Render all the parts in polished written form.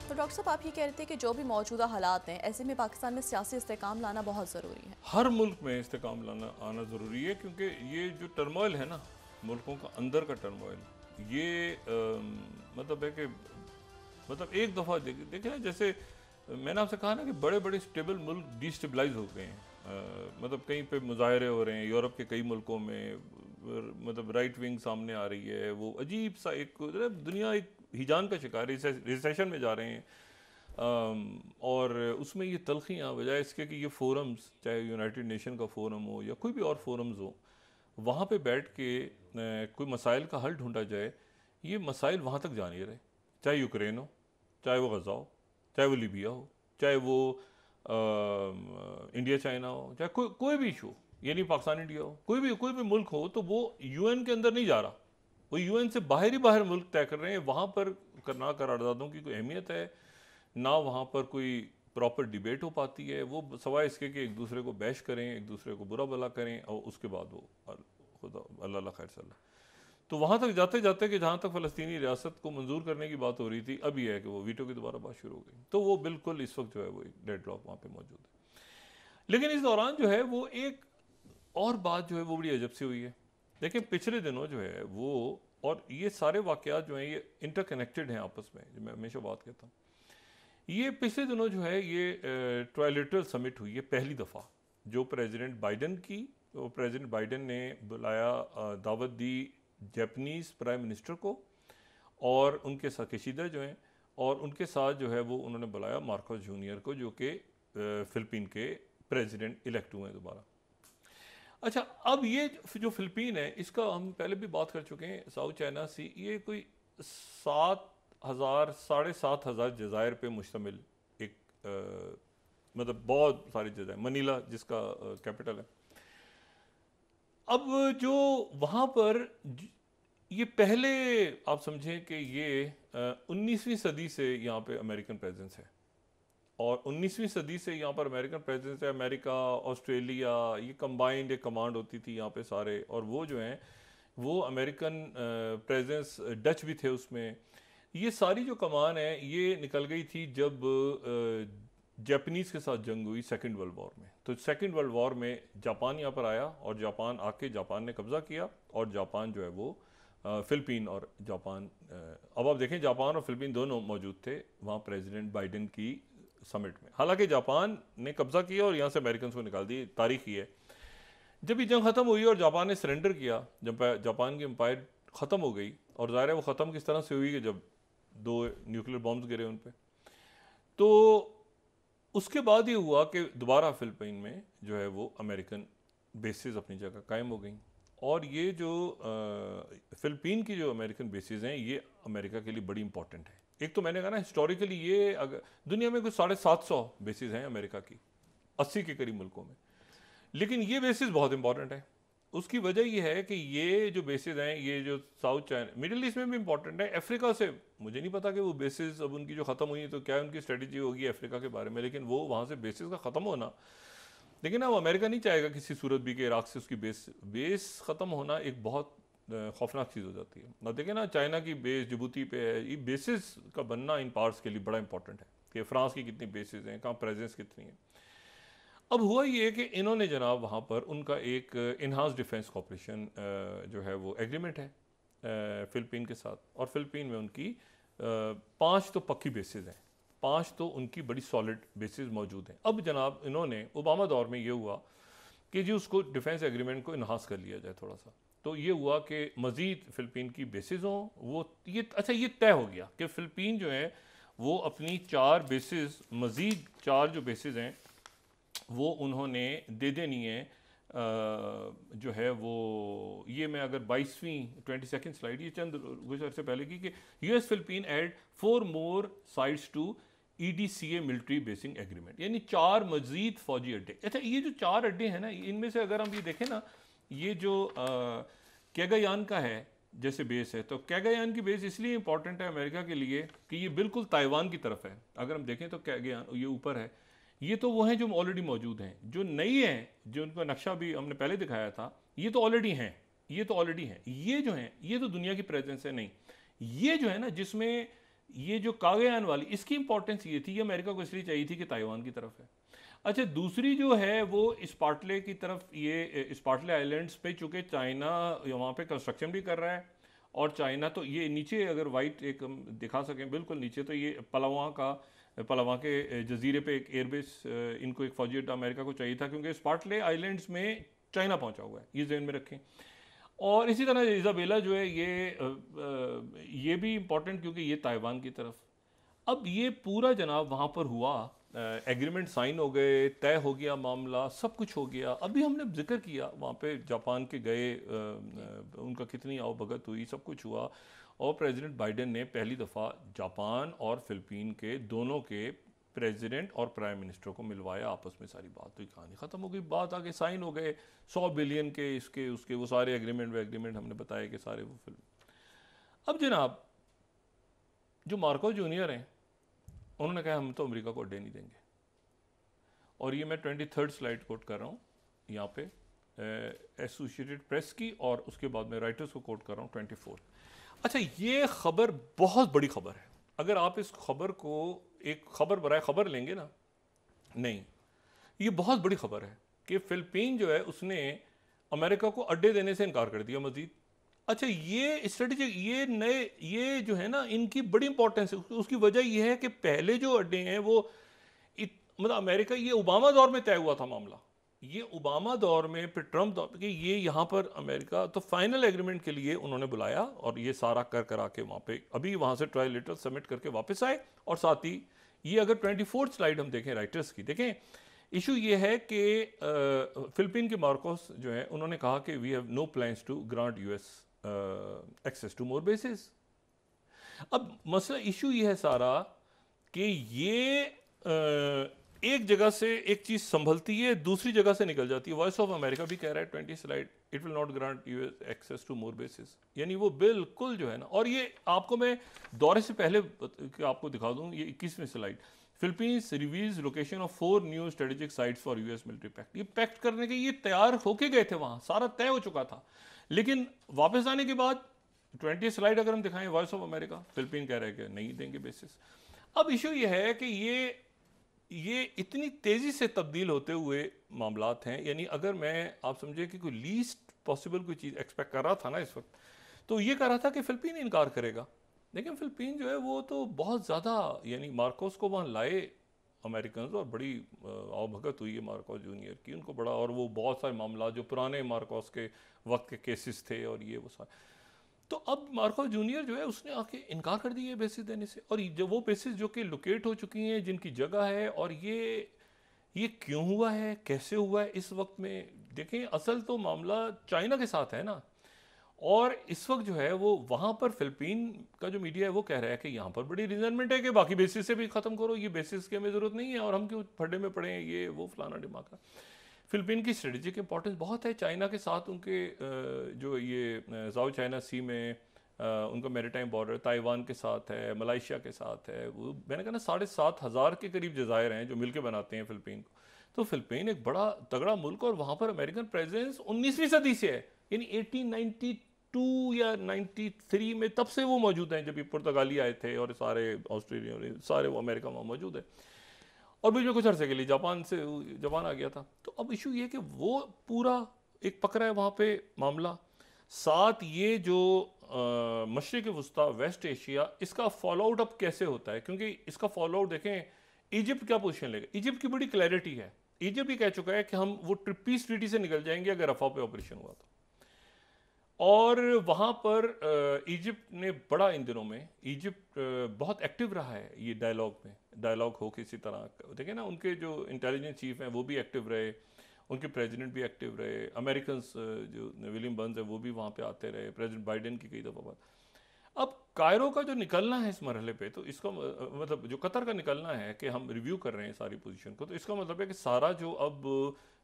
तो डॉक्टर साहब आप ये कह रहे थे कि जो भी मौजूदा हालात हैं ऐसे में पाकिस्तान में सियासी इस्तेकाम लाना बहुत ज़रूरी है। हर मुल्क में इस्तेकाम लाना आना ज़रूरी है, क्योंकि ये जो टर्मोइल है ना, मुल्कों का अंदर का टर्मोइल, ये मतलब है कि मतलब एक दफ़ा देखे ना, जैसे मैंने आपसे कहा ना कि बड़े बड़े स्टेबल मुल्क डिस्टेबलाइज हो गए हैं। मतलब कहीं पे मुजाहरे हो रहे हैं यूरोप के कई मुल्कों में, मतलब राइट विंग सामने आ रही है, वो अजीब सा एक दुनिया एक हिजान का शिकार है, रिसेशन में जा रहे हैं। और उसमें ये तलखियाँ बजाय इसके कि ये फोरम्स, चाहे यूनाइटेड नेशन का फोरम हो या कोई भी और फोरम्स हो, वहाँ पे बैठ के कोई मसाइल का हल ढूंढा जाए, ये मसाइल वहाँ तक जा नहीं रहे। चाहे यूक्रेन हो, चाहे वो गज़ा हो, चाहे वो लीबिया हो, चाहे वो इंडिया चाइना हो, चाहे कोई भी इशू हो, ये नहीं पाकिस्तान इंडिया हो, कोई भी मुल्क हो, तो वो यूएन के अंदर नहीं जा रहा, वो यूएन से बाहर ही बाहर मुल्क तय कर रहे हैं। वहाँ पर करना करारदादों की कोई अहमियत है ना, वहाँ पर कोई प्रॉपर डिबेट हो पाती है। वो सवाए इसके कि एक दूसरे को बैश करें, एक दूसरे को बुरा भला करें, और उसके बाद वो खुदा अल्लाह खैर सल्ला। तो वहाँ तक जाते जाते कि जहाँ तक फ़लस्तीनी रियासत को मंजूर करने की बात हो रही थी, अब यह है कि वो वीटो की दोबारा बात शुरू हो गई। तो वो बिल्कुल इस वक्त जो है वो एक डेडलॉक वहाँ पे मौजूद है। लेकिन इस दौरान जो है वो एक और बात जो है वो बड़ी अजब सी हुई है। देखिए पिछले दिनों जो है वो, और ये सारे वाक़यात जो हैं ये इंटरकनेक्टेड हैं आपस में, जो मैं हमेशा बात कहता हूँ। ये पिछले दिनों जो है ये ट्राइलेटरल समिट हुई है पहली दफ़ा, जो प्रेसिडेंट बाइडन की, तो प्रेसिडेंट बाइडन ने बुलाया, दावत दी जापानीज़ प्राइम मिनिस्टर को और उनके साथ कशीदा जो हैं, और उनके साथ जो है वो उन्होंने बुलाया मार्कोस जूनियर को, जो कि फ़िलिपीन के प्रेसिडेंट इलेक्ट हुए हैं दोबारा। अच्छा, अब ये जो फ़िलिपीन है, इसका हम पहले भी बात कर चुके हैं, साउथ चाइना सी, ये कोई 7,000 7,500 जज़ायर पे मुश्तमिल एक मतलब बहुत सारी जगह, मनीला जिसका कैपिटल है। अब जो वहाँ पर ये पहले आप समझें कि ये 19वीं सदी से यहाँ पे अमेरिकन प्रेजेंस है, और 19वीं सदी से यहाँ पर अमेरिकन प्रेजेंस है। अमेरिका, ऑस्ट्रेलिया, ये कंबाइंड एक कमांड होती थी यहाँ पे सारे, और वो जो हैं वो अमेरिकन प्रेजेंस, डच भी थे उसमें। ये सारी जो कमान है ये निकल गई थी जब जापानीज़ के साथ जंग हुई सेकेंड वर्ल्ड वॉर में। तो सेकेंड वर्ल्ड वॉर में जापान यहाँ पर आया, और जापान आके जापान ने कब्ज़ा किया, और जापान जो है वो फ़िलिपीन और जापान, अब आप देखें जापान और फ़िलिपीन दोनों मौजूद थे वहाँ प्रेसिडेंट बाइडन की समिट में। हालांकि जापान ने कब्ज़ा किया और यहाँ से अमेरिकन को निकाल दी, तारीखी है। जब ये जंग ख़त्म हुई और जापान ने सरेंडर किया, जब जापान की एम्पायर ख़त्म हो गई, और ज़ाहिर है वो ख़त्म किस तरह से हुई कि जब 2 न्यूक्लियर बॉम्ब्स गिरे उन पर, तो उसके बाद ये हुआ कि दोबारा फ़िलिपीन में जो है वो अमेरिकन बेसिस अपनी जगह कायम हो गई। और ये जो फ़िलिपीन की जो अमेरिकन बेसिस हैं ये अमेरिका के लिए बड़ी इंपॉर्टेंट है। एक तो मैंने कहा ना हिस्टोरिकली ये अगर दुनिया में कुछ 750 बेसिस हैं अमेरिका की 80 के करीब मुल्कों में, लेकिन ये बेसिस बहुत इंपॉर्टेंट है। उसकी वजह ये है कि ये जो बेसिस हैं, ये जो साउथ चाइना, मिडिल ईस्ट में भी इंपॉर्टेंट है। अफ्रीका से मुझे नहीं पता कि वो बेसिस अब उनकी जो ख़त्म हुई तो क्या उनकी स्ट्रेटजी होगी अफ्रीका के बारे में, लेकिन वो वहाँ से बेसिस का ख़त्म होना, लेकिन ना वो अमेरिका नहीं चाहेगा किसी सूरत भी कि इराक से उसकी बेस ख़त्म होना एक बहुत खौफनाक चीज़ हो जाती है ना। देखें ना, चाइना की बेस जिबूती पे है, ये बेसिस का बनना इन पार्ट्स के लिए बड़ा इंपॉर्टेंट है कि फ्रांस की कितनी बेसिस हैं, कहाँ प्रेजेंस कितनी है। अब हुआ ये कि इन्होंने जनाब वहाँ पर उनका एक इन्हांस डिफेंस कॉपरेशन जो है वो एग्रीमेंट है फ़िलिपीन के साथ, और फ़िलिपीन में उनकी 5 तो पक्की बेसिस हैं, 5 तो उनकी बड़ी सॉलिड बेसिस मौजूद हैं। अब जनाब इन्होंने ओबामा दौर में ये हुआ कि जी उसको डिफेंस एग्रीमेंट को इन्हांस कर लिया जाए थोड़ा सा। तो ये हुआ कि मज़ीद फ़िलिपीन की बेसिस हों, वो ये अच्छा ये तय हो गया कि फ़िलिपीन जो है वो अपनी 4 बेसिस, मज़ीद 4 जो बेसिस हैं वो उन्होंने दे देनी है। जो है वो ये मैं अगर 22वीं 22nd स्लाइड, ये चंद कुछ अर्से पहले की, कि US Philippine add 4 more sites to EDCA military basing agreement, यानी 4 मजीद फौजी अड्डे। अच्छा, ये जो 4 अड्डे हैं ना, इनमें से अगर हम ये देखें ना, ये जो कैगायान का है जैसे बेस है, तो कैगायान की बेस इसलिए इंपॉर्टेंट है अमेरिका के लिए कि ये बिल्कुल ताइवान की तरफ है। अगर हम देखें तो कैगायान ये ऊपर है, ये तो वो हैं जो ऑलरेडी मौजूद हैं। जो नई हैं, जो उनका नक्शा भी हमने पहले दिखाया था, ये तो ऑलरेडी हैं, ये तो ऑलरेडी हैं। ये जो हैं ये तो दुनिया की प्रेजेंस है नहीं। ये जो है ना जिसमें ये जो कागयान वाली, इसकी इंपॉर्टेंस ये थी, ये अमेरिका को इसलिए चाहिए थी कि ताइवान की तरफ है। अच्छा, दूसरी जो है वो स्पार्टले की तरफ, ये स्पार्टले आइलैंड्स पे चूँकि चाइना वहाँ पे कंस्ट्रक्शन भी कर रहा है, और चाइना तो ये नीचे अगर वाइट एक हम दिखा सकें बिल्कुल नीचे, तो ये पलावा के जजीरे पे एक एयरबेस, इनको एक फौजी अड्डा अमेरिका को चाहिए था, क्योंकि स्पार्टले आइलैंड्स में चाइना पहुंचा हुआ है, ये जहन में रखें। और इसी तरह इजाबेला जो है ये भी इम्पोर्टेंट, क्योंकि ये ताइवान की तरफ। अब ये पूरा जनाब वहाँ पर हुआ, एग्रीमेंट साइन हो गए, तय हो गया मामला, सब कुछ हो गया। अभी हमने जिक्र किया वहाँ पे जापान के गए, उनका कितनी आवभगत हुई, सब कुछ हुआ, और प्रेसिडेंट बाइडेन ने पहली दफ़ा जापान और फिलिपीन के दोनों के प्रेसिडेंट और प्राइम मिनिस्टर को मिलवाया, आपस में सारी बात हुई, कहानी ख़त्म हो गई, बात आगे साइन हो गए 100 बिलियन के, इसके उसके वो सारे एग्रीमेंट हमने बताया कि सारे वो फिल्म। अब जनाब जो मार्को जूनियर हैं, उन्होंने कहा हम तो अमेरिका को अड्डे नहीं देंगे, और ये मैं 23rd स्लाइड कोट कर रहा हूँ यहाँ पे, एसोसिएटेड प्रेस की, और उसके बाद मैं राइटर्स को कोट कर रहा हूँ 24। अच्छा, ये खबर बहुत बड़ी खबर है। अगर आप इस खबर को एक खबर बराए खबर लेंगे ना, नहीं, ये बहुत बड़ी खबर है कि फिलिपीन जो है उसने अमेरिका को अड्डे देने से इनकार कर दिया मजीद। अच्छा, ये स्ट्रेटेजी, ये जो है ना, इनकी बड़ी इंपॉर्टेंस है। उसकी वजह यह है कि पहले जो अड्डे हैं वो मतलब अमेरिका, ये ओबामा दौर में तय हुआ था मामला, ये ओबामा दौर में, फिर ट्रम्प दौर कि ये यहाँ पर अमेरिका तो फाइनल एग्रीमेंट के लिए उन्होंने बुलाया, और ये सारा करा के वहाँ पे अभी वहाँ से ट्रायल लेटर सबमिट करके वापस आए। और साथ ही ये अगर 24th स्लाइड हम देखें राइटर्स की, देखें इशू ये है कि फिलिपीन के मार्कोस जो है, उन्होंने कहा कि we have no plans to grant US access to more bases. अब मसला इशू ये है सारा कि ये एक जगह से एक चीज संभलती है, दूसरी जगह से निकल जाती है। वॉइस ऑफ अमेरिका भी कह रहा है 20 slide, it will not grant US access to more bases, यानी वो बिल्कुल जो है ना। और ये आपको मैं दौरे से पहले आपको दिखा दूं, ये 21वीं slide, Philippines reveals location of 4 new strategic sites for US military pact. ये पैक्ट करने के ये तैयार होके गए थे, वहां सारा तय हो चुका था, लेकिन वापस आने के बाद 20 स्लाइड अगर हम दिखाएं, वॉइस ऑफ अमेरिका, फिलिपीन कह रहे हैं कि नहीं देंगे बेसिस। अब इशू ये है कि ये इतनी तेजी से तब्दील होते हुए मामलात हैं, यानी अगर मैं आप समझे कि कोई लीस्ट पॉसिबल कोई चीज़ एक्सपेक्ट कर रहा था ना इस वक्त, तो ये कह रहा था कि फिलिपीन इनकार करेगा, लेकिन फिलिपीन जो है वो तो बहुत ज़्यादा, यानी मार्कोस को वहाँ लाए अमेरिकन, और बड़ी आवभगत हुई है मार्कोस जूनियर की, उनको बड़ा, और वो बहुत सारे मामला जो पुराने मार्कोस के वक्त के केसेस थे और ये वो सारे, तो अब मार्कोस जूनियर जो है उसने आके इनकार कर दिया बेसिस देने से। और जो वो बेसिस जो कि लोकेट हो चुकी हैं, जिनकी जगह है, और ये क्यों हुआ है, कैसे हुआ है, इस वक्त में देखें, असल तो मामला चाइना के साथ है ना, और इस वक्त जो है वो वहाँ पर फिलिपीन का जो मीडिया है वो कह रहा है कि यहाँ पर बड़ी रिजनमेंट है कि बाकी बेसिस से भी ख़त्म करो, ये बेसिस की हमें ज़रूरत नहीं है, और हम क्यों फड्डे में पड़े हैं, ये वो फलाना डिमाका। फिलिपीन की स्ट्रेटेजिक इंपॉर्टेंस बहुत है, चाइना के साथ उनके जो ये साउथ चाइना सी में उनका मैरीटाइम बॉर्डर ताइवान के साथ है, मलाइशिया के साथ है, वो मैंने कहा ना 7,500 के करीब जज़ायर हैं जो मिलके बनाते हैं फिलिपीन को। तो फिलिपीन एक बड़ा तगड़ा मुल्क, और वहाँ पर अमेरिकन प्रेजेंस 19वीं सदी से है, यानी 1892 या 93 में तब से वो मौजूद हैं, जब ये पुर्तगाली आए थे और सारे ऑस्ट्रेलिया सारे वो अमेरिका वहाँ मौजूद है, और बीच में कुछ अरसे के लिए जापान आ गया था। तो अब इशू ये कि वो पूरा एक पकड़ा है वहाँ पे मामला, साथ ये जो मशरिक़ वुस्ता वेस्ट एशिया, इसका फॉलो आउट अब कैसे होता है, क्योंकि इसका फॉलो आउट देखें, इजिप्ट क्या पोजीशन लेगा। इजिप्ट की बड़ी क्लैरिटी है, इजिप्ट भी कह चुका है कि हम वो पीस ट्रीटी से निकल जाएंगे अगर रफा पे ऑपरेशन हुआ तो। और वहाँ पर इजिप्ट ने बड़ा, इन दिनों में इजिप्ट बहुत एक्टिव रहा है ये डायलॉग हो किसी तरह, देखें ना, उनके जो इंटेलिजेंस चीफ हैं वो भी एक्टिव रहे, उनके प्रेसिडेंट भी एक्टिव रहे, अमेरिकन जो विलियम बर्न्स है वो भी वहाँ पे आते रहे, प्रेसिडेंट बाइडेन की कई दफ़ा बात। अब कायरो का जो निकलना है इस मरहले पे, तो इसका मतलब जो कतर का निकलना है कि हम रिव्यू कर रहे हैं सारी पोजीशन को, तो इसका मतलब है कि सारा जो अब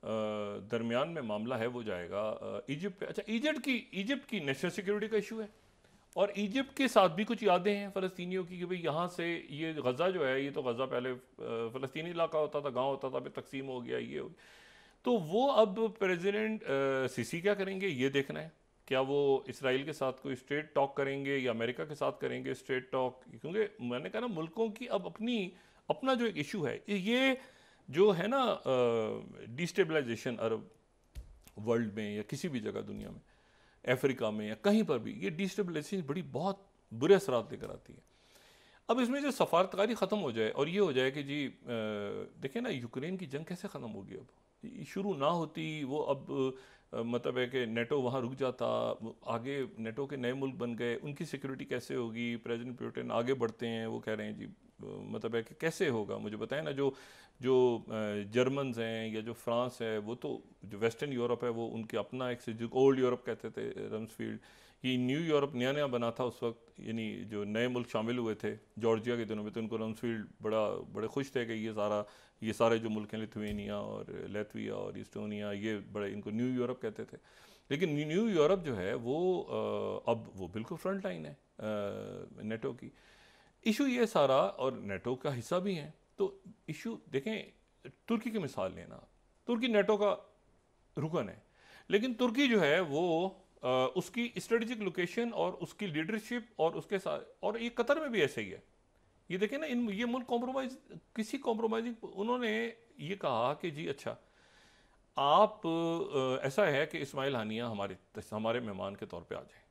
दरमियान में मामला है वो जाएगा इजिप्ट पे। अच्छा, इजिप्ट की नेशनल सिक्योरिटी का इशू है, और इजिप्ट के साथ भी कुछ यादें हैं फ़लस्तीनियों की कि भाई यहाँ से ये गज़ा जो है, ये तो गज़ा पहले फ़लस्तीनी इलाका होता था, गांव होता था, फिर तकसीम हो गया, ये हो गया। तो वो अब प्रेसिडेंट सीसी क्या करेंगे ये देखना है। क्या वो इसराइल के साथ कोई स्ट्रेट टॉक करेंगे या अमेरिका के साथ करेंगे स्ट्रेट टॉक? क्योंकि मैंने कहा ना, मुल्कों की अब अपना जो एक इशू है, ये जो है ना, डिस्टेबलाइजेशन अरब वर्ल्ड में या किसी भी जगह दुनिया में, अफ्रीका में या कहीं पर भी, ये डिस्टेबलाइजेशन बहुत बुरे असरात लेकर आती है। अब इसमें जो सफारतकारी ख़त्म हो जाए और ये हो जाए कि जी देखें ना, यूक्रेन की जंग कैसे ख़त्म होगी? अब शुरू ना होती वो, अब मतलब है कि नेटो वहाँ रुक जाता, आगे नेटो के नए मुल्क बन गए, उनकी सिक्योरिटी कैसे होगी? प्रेसिडेंट पुतिन आगे बढ़ते हैं, वो कह रहे हैं जी मतलब है कि कैसे होगा, मुझे बताएं ना। जो जो जर्मन्स हैं या जो फ्रांस है, वो तो जो वेस्टर्न यूरोप है वो उनके अपना एक, जो ओल्ड यूरोप कहते थे रम्सफील्ड, ये न्यू यूरोप नया नया बना था उस वक्त, यानी जो नए मुल्क शामिल हुए थे जॉर्जिया के दिनों में, तो उनको रम्सफील्ड बड़े खुश थे कि ये सारे जो मुल्क हैं, लिथुआनिया और लैत्विया और इस्टोनिया, ये बड़े, इनको न्यू यूरोप कहते थे। लेकिन न्यू यूरोप जो है वो अब वो बिल्कुल फ्रंट लाइन है नेटो की। इशू ये सारा, और नेटो का हिस्सा भी हैं, तो इशू देखें, तुर्की की मिसाल लेना, तुर्की नेटो का रुकन है, लेकिन तुर्की जो है वो उसकी स्ट्रेटेजिक लोकेशन और उसकी लीडरशिप और उसके साथ, और ये कतर में भी ऐसे ही है। ये देखें ना, ये मुल्क कॉम्प्रोमाइज, किसी कॉम्प्रोमाइजिंग, उन्होंने ये कहा कि जी अच्छा, आप ऐसा है कि इस्माइल हानिया हमारे मेहमान के तौर पे आ जाए,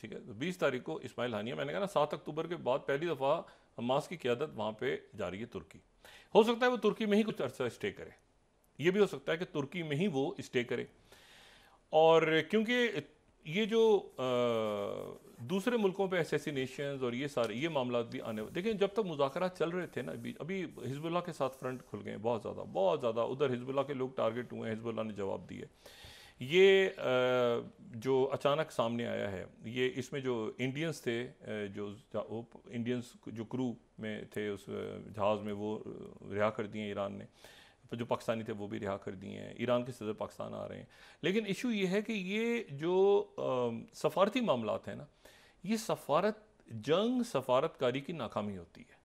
ठीक है? तो 20 तारीख को इस्माइल हानिया, मैंने कहा ना 7 अक्टूबर के बाद पहली दफ़ा हमास की क़यादत वहाँ पे जा रही है तुर्की। हो सकता है वो तुर्की में ही कुछ अर्सा स्टे करे, ये भी हो सकता है कि तुर्की में ही वो स्टे करे। और क्योंकि ये जो दूसरे मुल्कों पे असैसिनेशंस और ये मामला भी आने, देखें जब तक मुज़ाकरात चल रहे थे ना, अभी हिजबुल्लाह के साथ फ्रंट खुल गए बहुत ज़्यादा, उधर हिजबुल्लाह के लोग टारगेट हुए हैं, हिजबुल्लाह ने जवाब दिए। ये जो अचानक सामने आया है, ये इसमें जो इंडियंस थे, जो इंडियंस जो क्रू में थे उस जहाज़ में, वो रिहा कर दिए ईरान ने, जो पाकिस्तानी थे वो भी रिहा कर दिए हैं, ईरान के सदर पाकिस्तान आ रहे हैं। लेकिन इशू ये है कि ये जो सफारती मामलात हैं ना, ये सफारतकारी की नाकामी होती है।